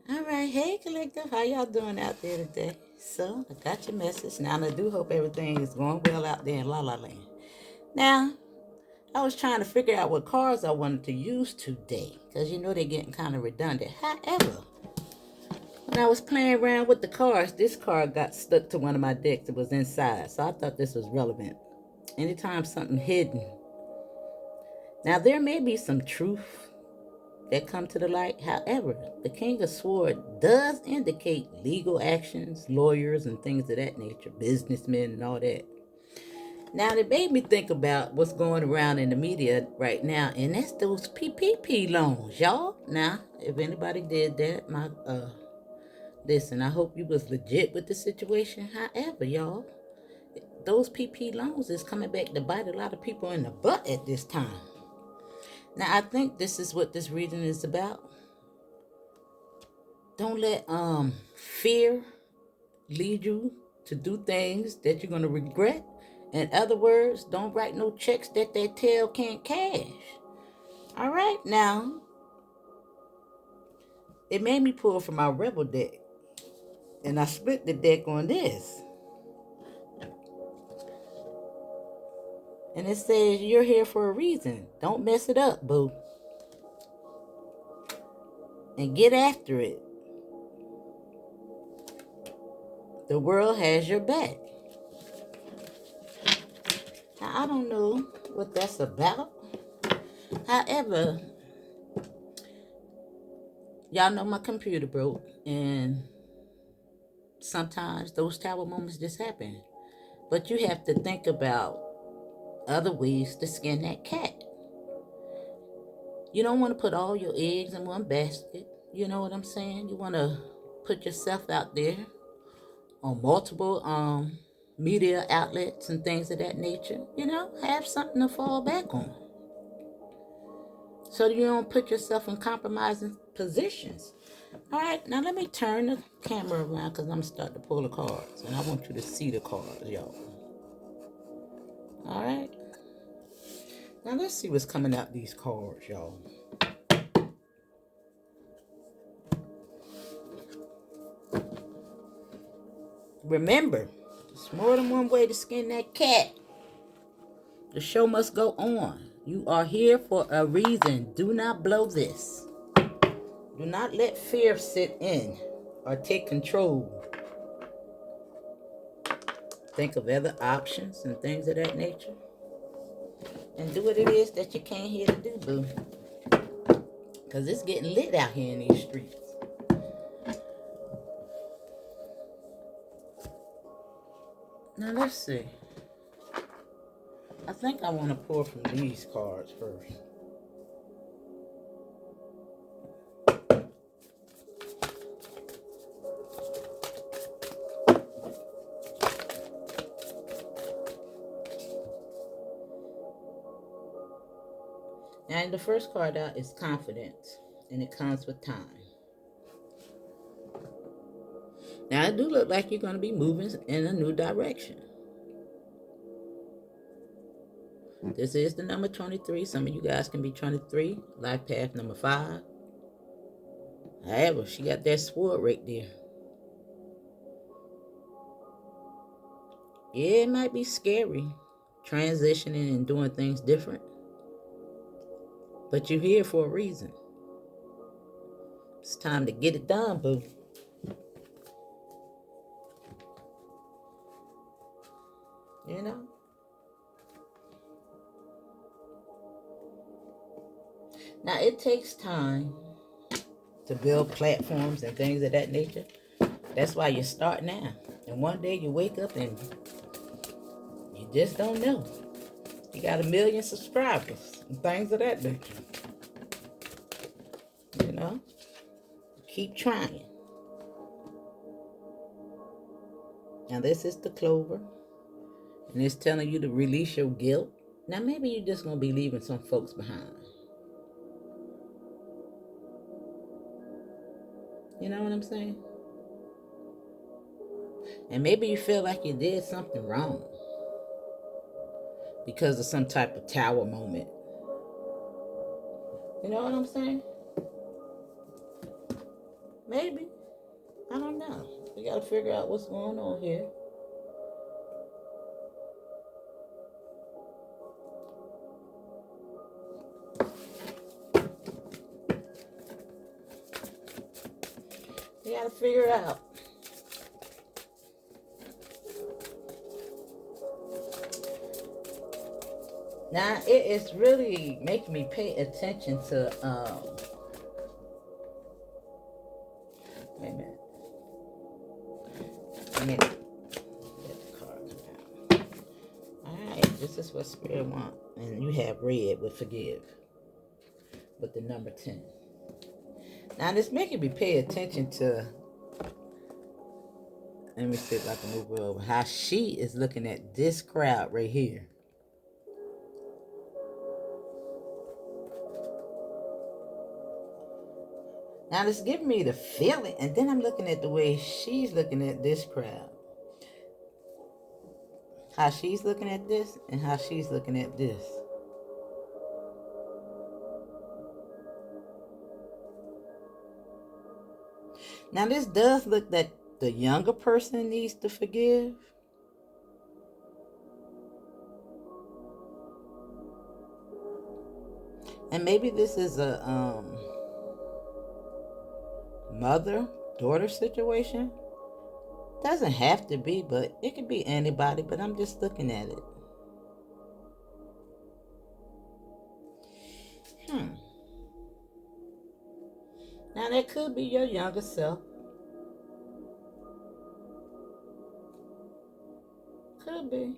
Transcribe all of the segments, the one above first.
All right, hey collective, how y'all doing out there today? So I got your message. Now I do hope everything is going well out there in La La Land. Now I was trying to figure out what cards I wanted to use today, because you know they're getting kind of redundant. However, when I was playing around with the cards, this card got stuck to one of my decks. It was inside, so I thought this was relevant. Anytime something hidden. Now there may be some truth that come to the light. However, the King of Swords does indicate legal actions, lawyers, and things of that nature, businessmen, and all that. Now, it made me think about what's going around in the media right now, and that's those PPP loans, y'all. Now, if anybody did that, listen, I hope you was legit with the situation. However, y'all, those PP loans is coming back to bite a lot of people in the butt at this time. Now, I think this is what this reading is about. Don't let fear lead you to do things that you're gonna regret. In other words, don't write no checks that tail can't cash. All right, now it made me pull from my rebel deck, and I split the deck on this, and it says you're here for a reason. Don't mess it up, boo, and get after it. The world has your back. Now, I don't know what that's about. However, y'all know my computer broke, and sometimes those tower moments just happen. But you have to think about other ways to skin that cat. You don't want to put all your eggs in one basket. You know what I'm saying? You want to put yourself out there on multiple media outlets and things of that nature. You know, have something to fall back on, so you don't put yourself in compromising positions. All right, now let me turn the camera around because I'm starting to pull the cards, and I want you to see the cards, y'all. All right, now let's see what's coming out these cards, y'all. Remember, there's more than one way to skin that cat. The show must go on. You are here for a reason. Do not blow this. Do not let fear sit in or take control. Think of other options and things of that nature. And do what it is that you came here to do, boo. Because it's getting lit out here in these streets. Now let's see. I think I want to pull from these cards first. Now, the first card out is confidence, and it comes with time. Now, it do look like you're going to be moving in a new direction. This is the number 23. Some of you guys can be 23. Life path number 5. However, she got that sword right there. Yeah, it might be scary transitioning and doing things different, but you're here for a reason. It's time to get it done, boo. You know? Now, it takes time to build platforms and things of that nature. That's why you start now. And one day you wake up and you just don't know. You got 1 million subscribers and things of that nature. You know? Keep trying. Now, this is the clover. And it's telling you to release your guilt. Now, maybe you're just going to be leaving some folks behind. You know what I'm saying? And maybe you feel like you did something wrong because of some type of tower moment. You know what I'm saying? Maybe. I don't know. We got to figure out what's going on here. We got to figure out. Now, it is really making me pay attention to, wait a minute. Let me get the card out. Alright, this is what Spirit wants. And you have red with forgive. With the number 10. Now, this making me pay attention to, let me see if I can move her over, how she is looking at this crowd right here. Now, it's giving me the feeling, and then I'm looking at the way she's looking at this crowd. How she's looking at this, and how she's looking at this. Now, this does look that the younger person needs to forgive. And maybe this is a mother-daughter situation. Doesn't have to be, but it could be anybody, but I'm just looking at it. Now, that could be your younger self. Could be.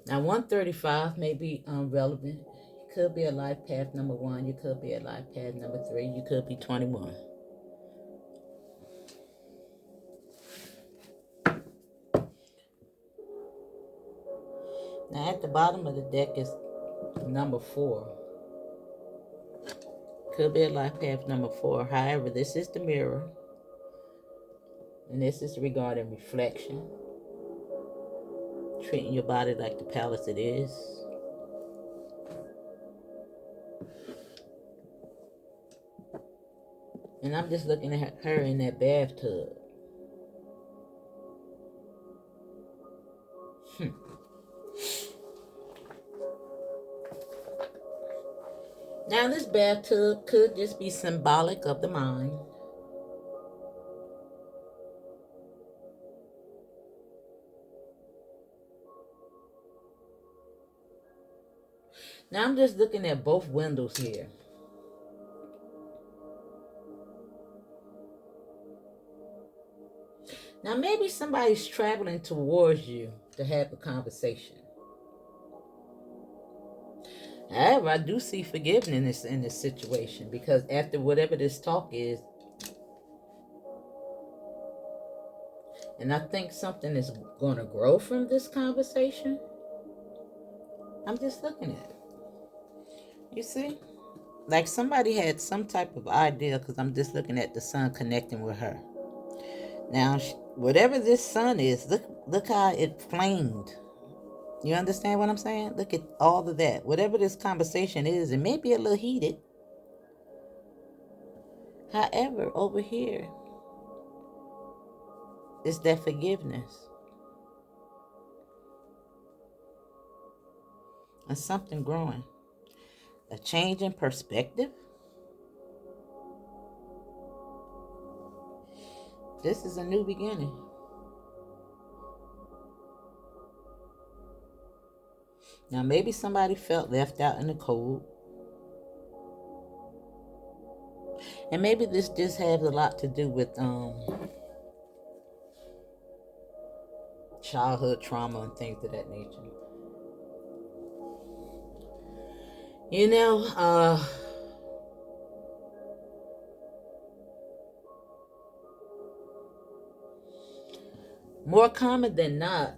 Now, 135 may be relevant. You could be a life path number 1. You could be a life path number 3. You could be 21. Now, at the bottom of the deck is number 4. Could be a life path number 4. However, this is the mirror. And this is regarding reflection. Treating your body like the palace it is. And I'm just looking at her in that bathtub. Now, this bathtub could just be symbolic of the mind. Now, I'm just looking at both windows here. Now, maybe somebody's traveling towards you to have a conversation. However, I do see forgiveness in this situation, because after whatever this talk is, and I think something is going to grow from this conversation. I'm just looking at it. You see? Like somebody had some type of idea, because I'm just looking at the sun connecting with her. Now, whatever this sun is, look how it flamed. You understand what I'm saying? Look at all of that. Whatever this conversation is, it may be a little heated. However, over here is that forgiveness. And something growing. A change in perspective. This is a new beginning. Now, maybe somebody felt left out in the cold. And maybe this just has a lot to do with childhood trauma and things of that nature. You know, more common than not,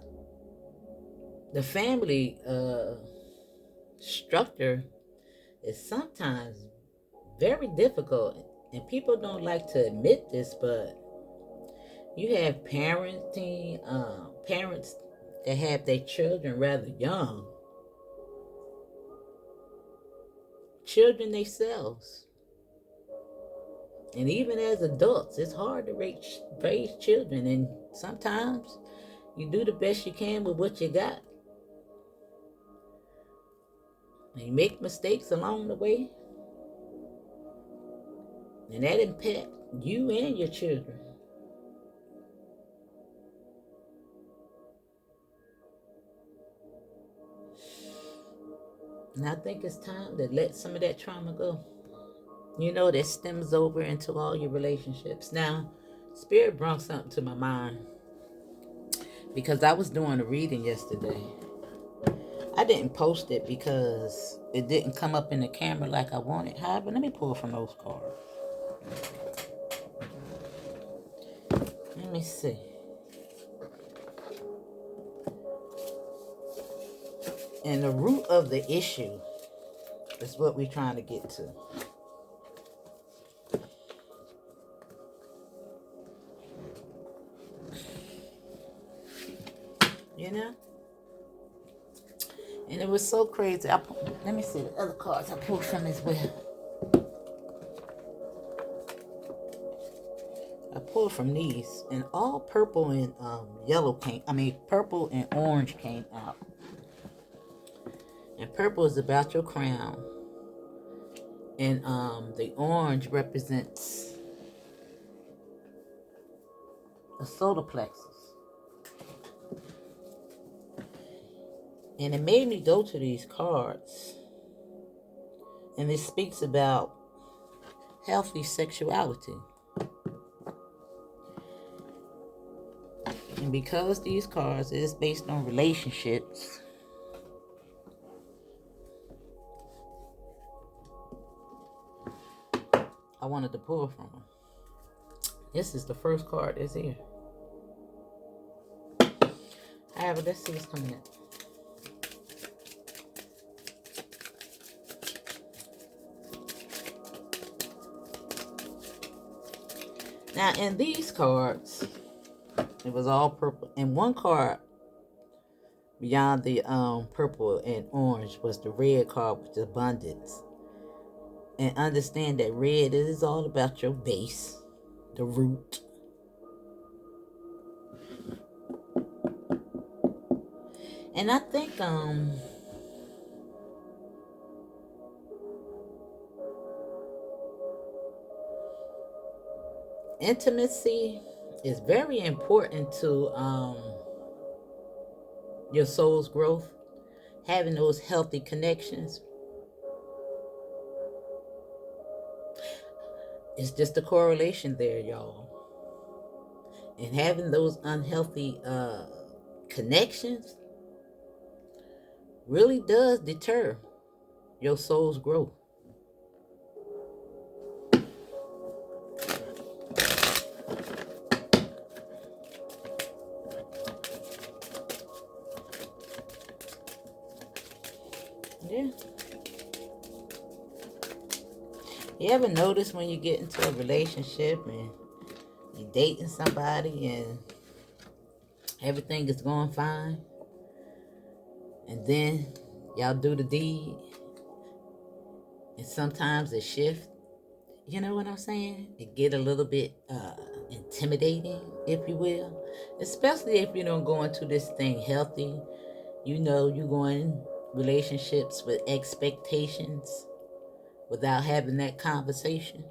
the family structure is sometimes very difficult And people don't like to admit this, but you have parents that have their children rather young, children themselves. And even as adults, it's hard to raise children. And sometimes you do the best you can with what you got. And you make mistakes along the way. And that impacts you and your children. And I think it's time to let some of that trauma go. You know, that stems over into all your relationships. Now, Spirit brought something to my mind because I was doing a reading yesterday. I didn't post it because it didn't come up in the camera like I wanted. However, let me pull from those cards. Let me see. And the root of the issue is what we're trying to get to. You know? And it was so crazy. Let me see the other cards I pulled from as well. I pulled from these, and all purple and purple and orange came out. And purple is about your crown. And the orange represents the solar plexus. And it made me go to these cards. And it speaks about healthy sexuality. And because these cards is based on relationships, I wanted to pull from them. This is the first card that's here. However, let's see what's coming in. Now, in these cards, it was all purple. And one card beyond the purple and orange was the red card, which is abundance. And understand that red is all about your base, the root. And I think intimacy is very important to your soul's growth. Having those healthy connections. It's just a correlation there, y'all. And having those unhealthy connections really does deter your soul's growth. Yeah. You ever notice when you get into a relationship and you're dating somebody and everything is going fine, and then y'all do the deed, and sometimes it shifts? You know what I'm saying? It get a little bit intimidating, if you will. Especially if you don't go into this thing healthy. You know, you go in relationships with expectations without having that conversation.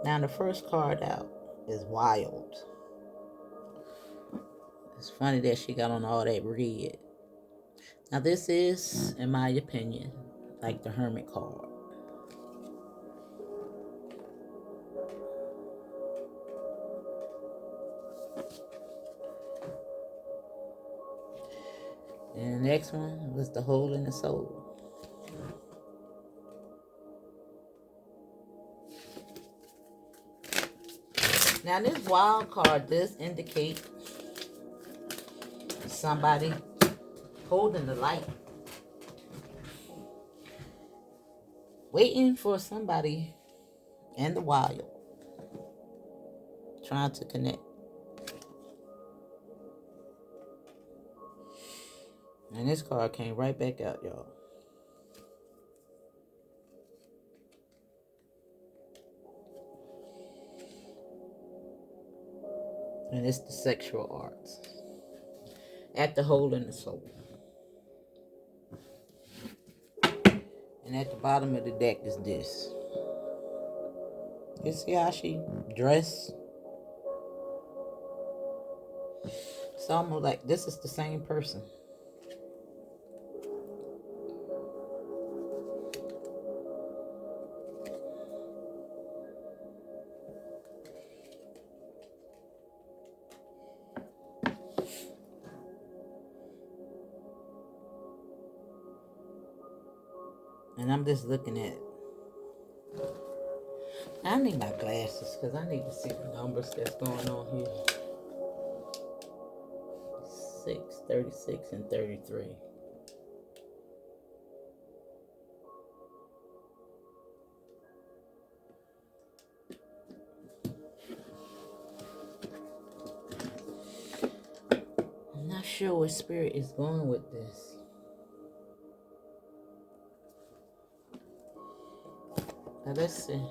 Now, the first card out is Wild. It's funny that she got on all that red. Now, this is, in my opinion, like the Hermit card. And the next one was the Hole in the Soul. Now, this Wild card does indicate somebody holding the light. waiting for somebody in the wild, trying to connect. And this card came right back out, y'all. And it's the sexual arts. At the hole in the soul. And at the bottom of the deck is this. You see how she dressed? It's almost like this is the same person. And I'm just looking at it. I need my glasses because I need to see the numbers that's going on here. 6, 36, and 33. I'm not sure where Spirit is going with this. Now let's see.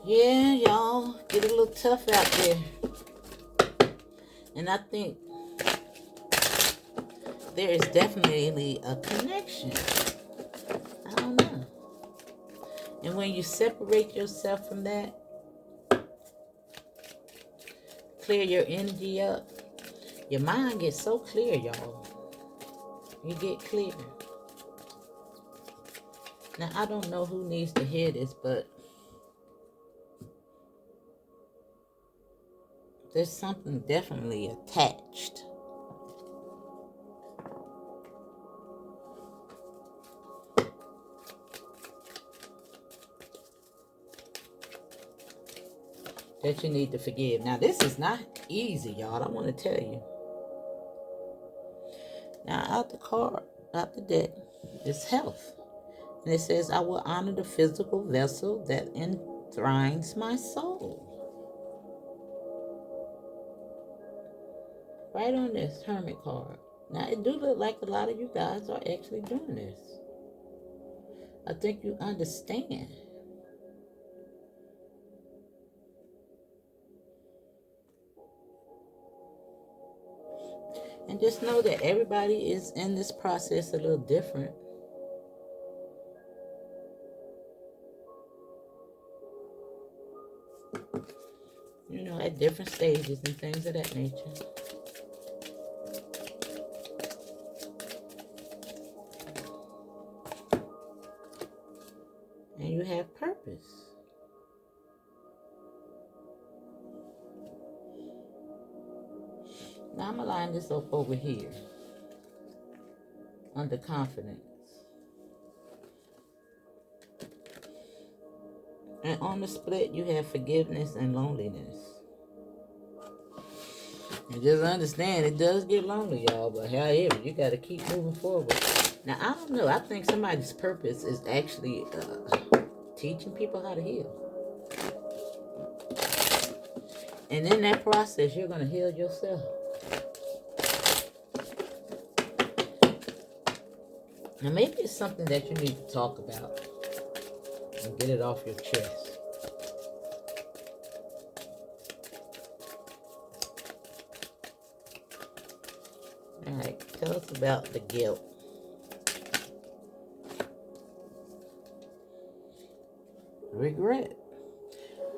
Yeah, y'all get a little tough out there. And I think there is definitely a connection. I don't know. And when you separate yourself from that, clear your energy up, your mind gets so clear, y'all. You get clear. Now, I don't know who needs to hear this, but there's something definitely attached. That you need to forgive. Now, this is not easy, y'all. I want to tell you. Now, out the deck, is health. And it says, I will honor the physical vessel that enthrines my soul. Right on this Hermit card. Now, it do look like a lot of you guys are actually doing this. I think you understand. And just know that everybody is in this process a little different. You know, at different stages and things of that nature. And you have purpose. Now I'm going to line this up over here. Under confidence. And on the split, you have forgiveness and loneliness. And just understand, it does get lonely, y'all. But however, you got to keep moving forward. Now, I don't know. I think somebody's purpose is actually teaching people how to heal. And in that process, you're going to heal yourself. Now, maybe it's something that you need to talk about and get it off your chest. All right, tell us about the guilt. Regret.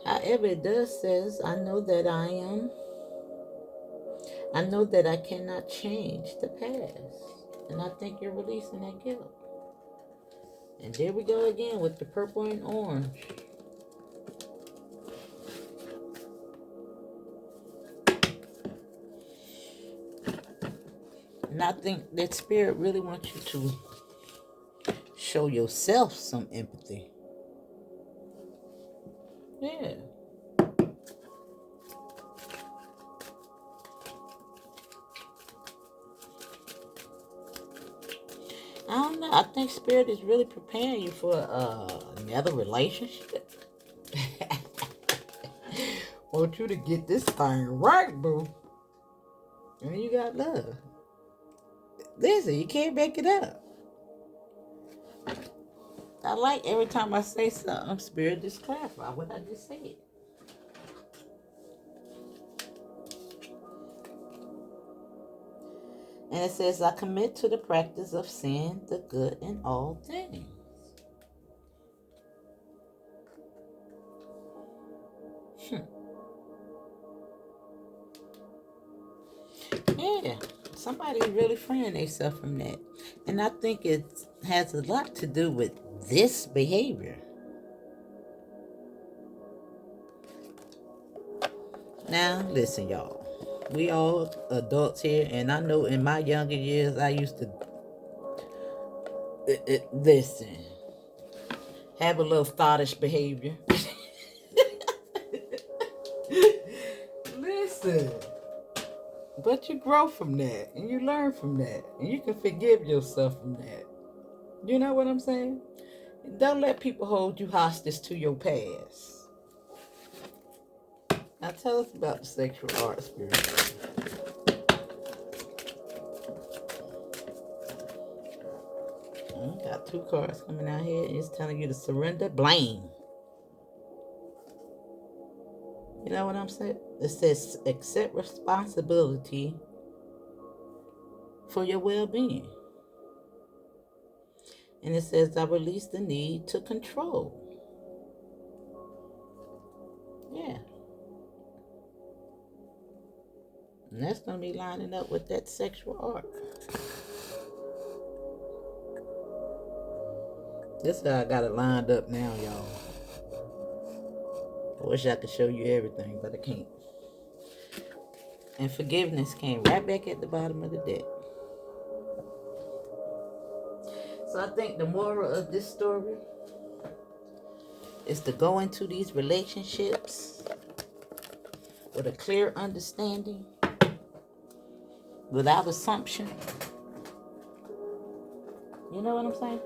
However, it does says, I know that I cannot change the past. And I think you're releasing that guilt. And there we go again with the purple and orange. And I think that Spirit really wants you to show yourself some empathy. Yeah. I don't know. I think Spirit is really preparing you for another relationship. Want you to get this thing right, boo. And you got love. Listen, you can't make it up. I like every time I say something, Spirit just clarify what I just said. And it says, I commit to the practice of seeing the good in all things. Yeah, somebody really freeing themselves from that. And I think it has a lot to do with this behavior. Now, listen, y'all. We all adults here, and I know in my younger years, I used to listen, have a little thoughtish behavior. Listen, but you grow from that, and you learn from that, and you can forgive yourself from that. You know what I'm saying? Don't let people hold you hostage to your past. Now tell us about the sexual art, Spirit. Got two cards coming out here. It's telling you to surrender blame. You know what I'm saying? It says accept responsibility for your well-being. And it says I release the need to control. Yeah. And that's going to be lining up with that sexual art. This is how I got it lined up now, y'all. I wish I could show you everything, but I can't. And forgiveness came right back at the bottom of the deck. So I think the moral of this story is to go into these relationships with a clear understanding, without assumption. You know what I'm saying?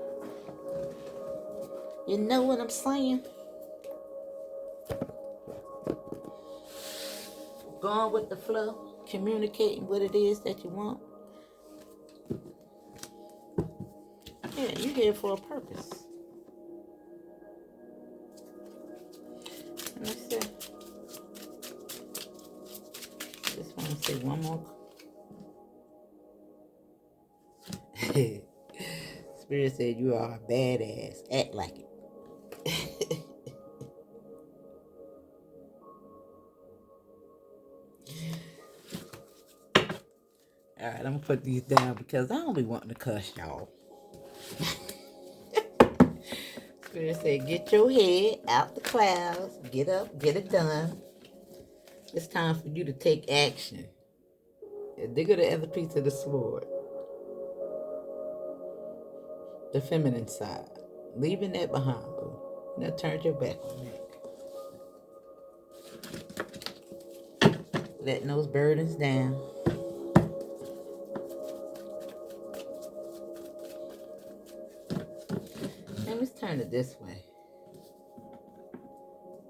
You know what I'm saying? Going with the flow, communicating what it is that you want. Yeah, you're here for a purpose. Let me see. Just want to say one more. Spirit said you are a badass. Act like it. All right, I'm going to put these down because I don't be wanting to cuss y'all. Spirit said, get your head out the clouds. Get up, get it done. It's time for you to take action. And dig the other piece of the sword. The feminine side. Leaving that behind. Now turn your back on that. Letting those burdens down. And let's turn it this way.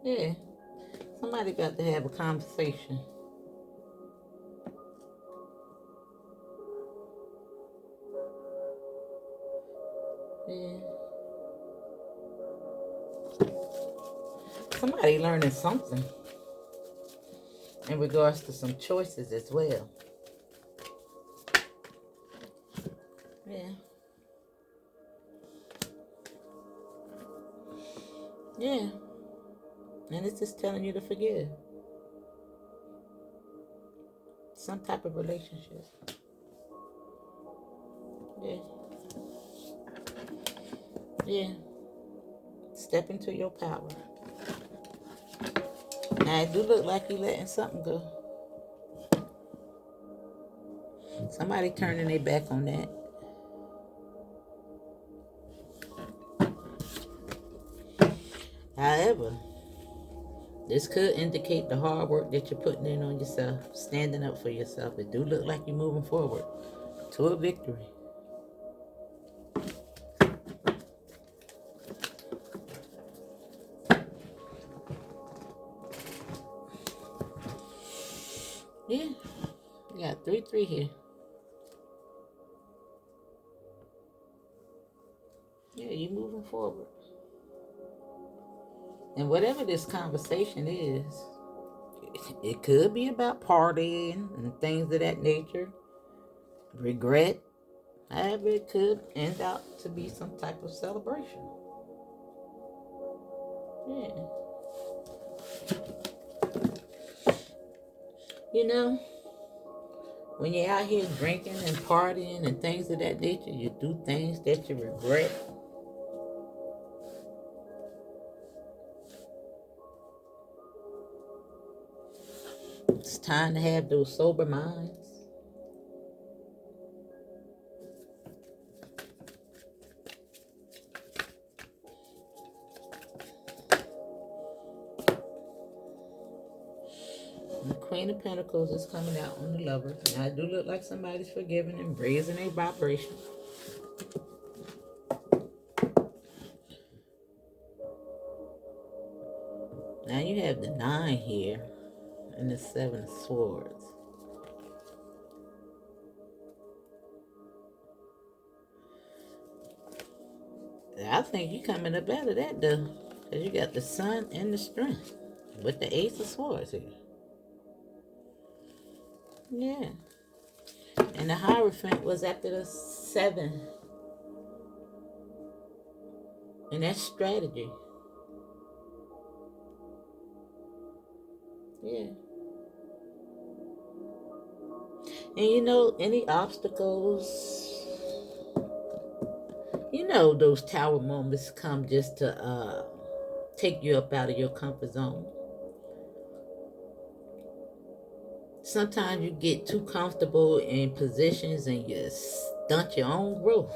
Yeah. Somebody got to have a conversation. Yeah. Somebody learning something in regards to some choices as well. Yeah. Yeah. And it's just telling you to forgive. Some type of relationship. Yeah. Yeah. Step into your power. Now, it do look like you're letting something go. Somebody turning their back on that. However, This could indicate the hard work that you're putting in on yourself, standing up for yourself. It do look like you're moving forward to a victory. Yeah, you got 3-3 here. Yeah, you're moving forward. And whatever this conversation is, it could be about partying and things of that nature, regret. However, it could end out to be some type of celebration. Yeah. You know, when you're out here drinking and partying and things of that nature, you do things that you regret. It's time to have those sober minds. The Queen of Pentacles is coming out on the Lover. Now, it do look like somebody's forgiving and raising their vibration. Now you have the 9 here and the 7 of Swords. I think you're coming up out of that though, because you got the Sun and the Strength with the Ace of Swords here. Yeah. And the Hierophant was after the 7. And that's strategy. Yeah. And you know, any obstacles, you know, those tower moments come just to take you up out of your comfort zone. Sometimes you get too comfortable in positions and you stunt your own growth.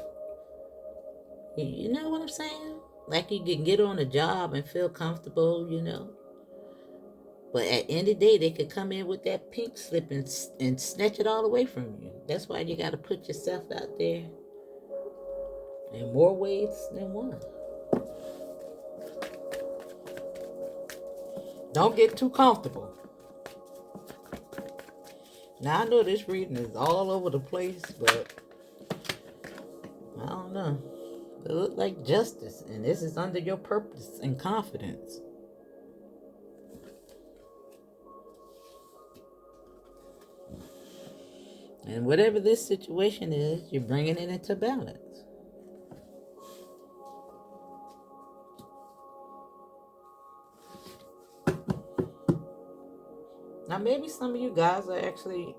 You know what I'm saying? Like you can get on a job and feel comfortable, you know. But at the end of the day, they could come in with that pink slip and snatch it all away from you. That's why you got to put yourself out there in more ways than one. Don't get too comfortable. Now, I know this reading is all over the place, but I don't know. It looks like justice, and this is under your purpose and confidence. And whatever this situation is, you're bringing it into balance. Now, maybe some of you guys are actually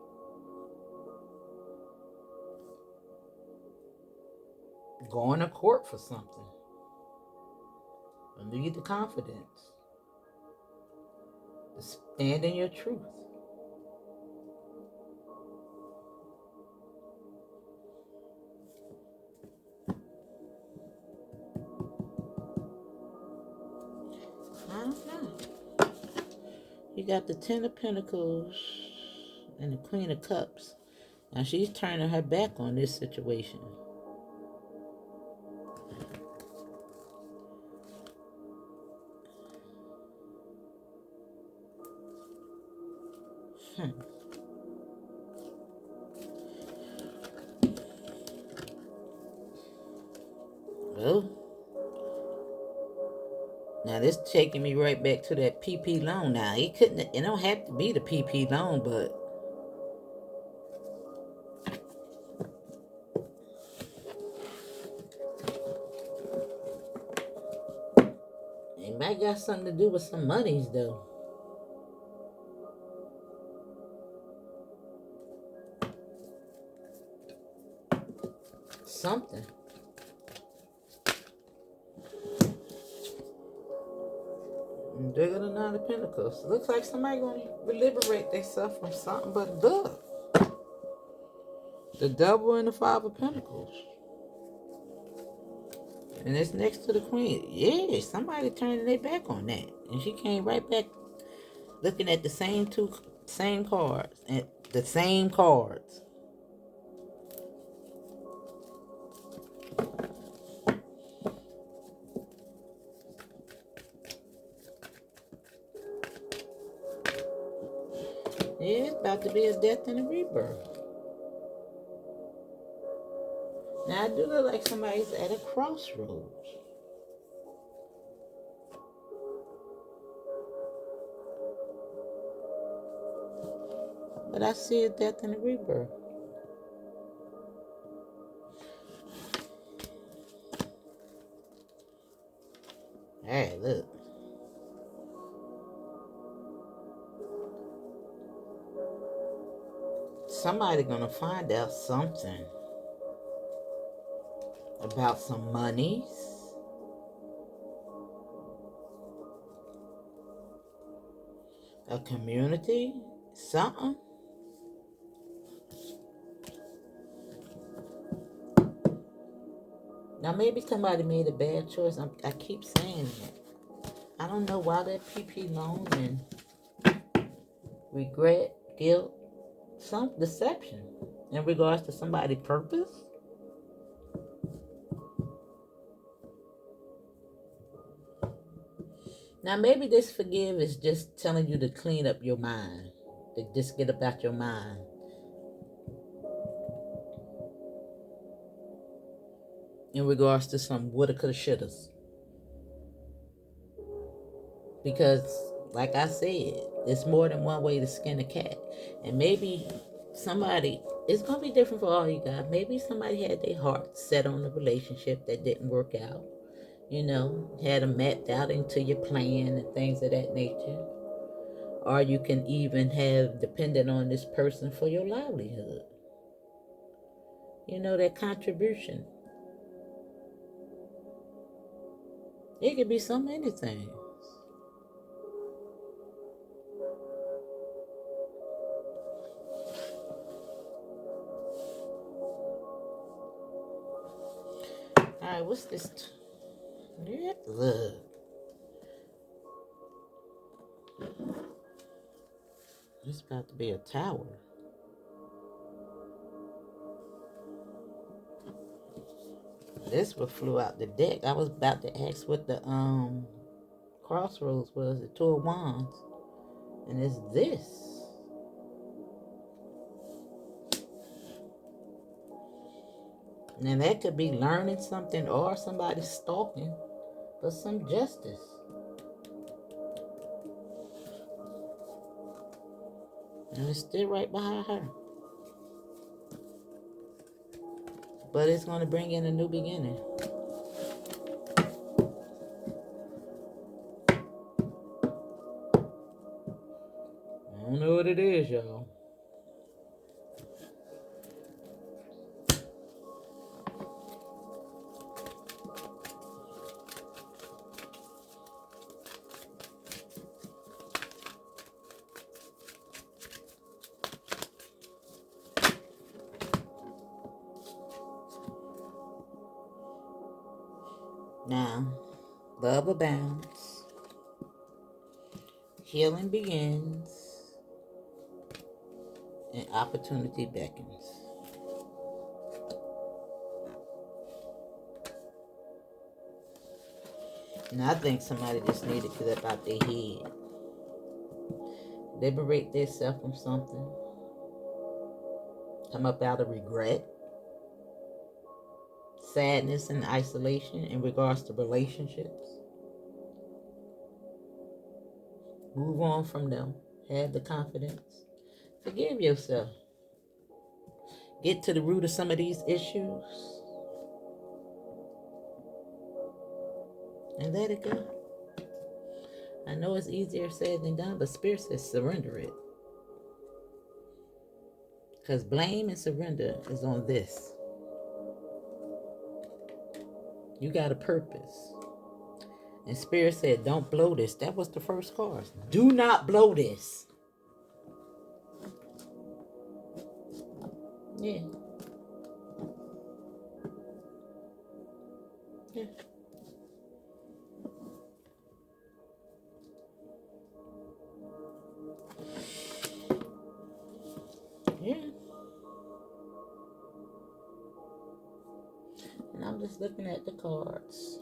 going to court for something. And need the confidence to stand in your truth. I don't know. You got the 10 of Pentacles and the Queen of Cups. Now she's turning her back on this situation. Well, now this taking me right back to that PP loan. Now it don't have to be the PP loan, but it might got something to do with some monies though. Something. There go the 9 of Pentacles. Looks like somebody gonna liberate themselves from something, but look. The Devil and the 5 of Pentacles. And it's next to the Queen. Yeah, somebody turning their back on that. And she came right back looking at the same cards and the same cards. Yeah, it's about to be a death and a rebirth. Now I do look like somebody's at a crossroads. But I see a death and a rebirth. Hey, look. Somebody gonna find out something about some monies, a community, something. Now maybe somebody made a bad choice. I keep saying that. I don't know why that PP loan and regret, guilt, some deception in regards to somebody's purpose. Now maybe this forgive is just telling you to clean up your mind, to just get about your mind. In regards to some woulda, coulda, shouldas. Because, like I said, it's more than one way to skin a cat. And maybe somebody, it's going to be different for all you guys. Maybe somebody had their heart set on a relationship that didn't work out. You know, had them mapped out into your plan and things of that nature. Or you can even have depended on this person for your livelihood. You know, that contribution. It could be so many things. Alright, what's this? Yeah, look. It's about to be a tower. This one flew out the deck. I was about to ask what the crossroads was, the Two of Wands. And it's this. Now that could be learning something or somebody stalking for some justice. And it's still right behind her. But it's going to bring in a new beginning. I don't know what it is, y'all. Now, love abounds. Healing begins. And opportunity beckons. And I think somebody just needed to get up out their head. Liberate themselves from something. Come up out of regret, sadness, and isolation in regards to relationships. Move on from them. Have the confidence. Forgive yourself. Get to the root of some of these issues. And let it go. I know it's easier said than done, but Spirit says surrender it. Because blame and surrender is on this. You got a purpose. And Spirit said, don't blow this. That was the first card. Do not blow this. Yeah. Yeah. just looking at the cards.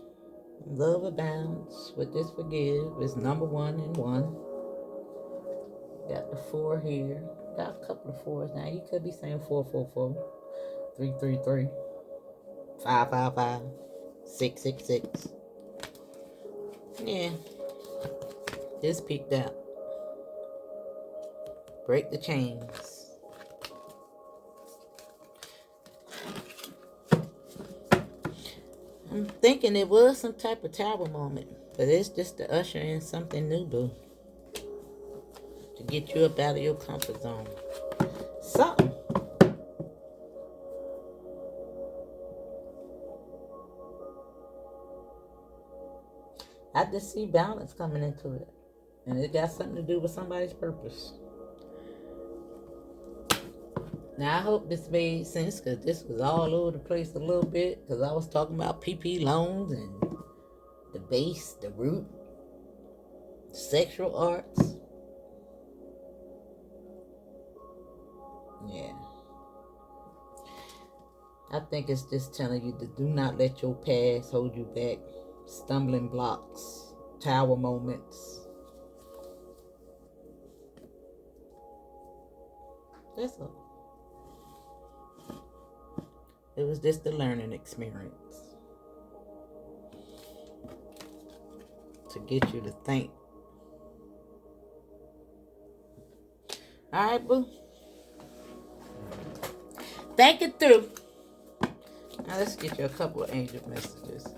Love abounds. With this forgive is number 1 and 1. Got the 4 here. Got a couple of 4s now. You could be saying 444, 333, 555, 666. Yeah. This peeked out. Break the chains. I'm thinking it was some type of tower moment, but it's just to usher in something new, boo. To get you up out of your comfort zone. Something. I just see balance coming into it. And it got something to do with somebody's purpose. Now, I hope this made sense, because this was all over the place a little bit, because I was talking about PP loans and the base, the root, sexual arts. Yeah. I think it's just telling you to do not let your past hold you back. Stumbling blocks, tower moments. That's all. It was just a learning experience to get you to think. All right, boo. Think it through. Now let's get you a couple of angel messages.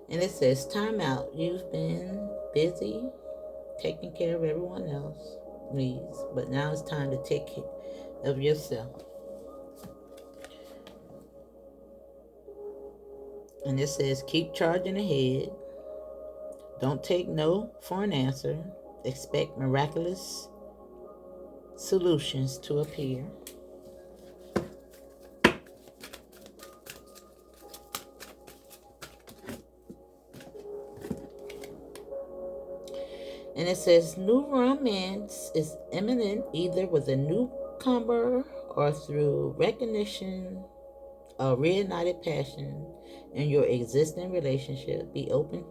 And it says, time out. You've been busy taking care of everyone else's needs, but now it's time to take care of yourself. And it says, keep charging ahead. Don't take no for an answer. Expect miraculous solutions to appear. And it says, new romance is imminent, either with a newcomer or through recognition of reignited passion in your existing relationship. Be open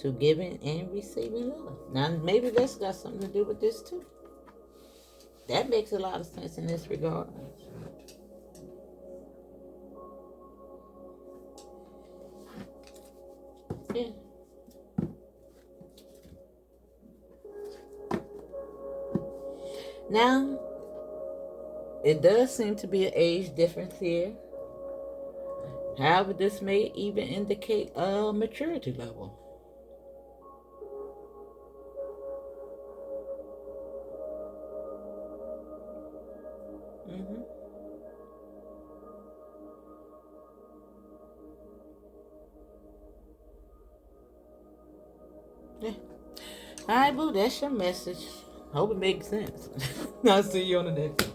to giving and receiving love. Now, maybe that's got something to do with this too. That makes a lot of sense in this regard. Yeah. Now, it does seem to be an age difference here. However, this may even indicate a maturity level. Yeah. All right, boo, that's your message. Hope it makes sense. I'll see you on the next one.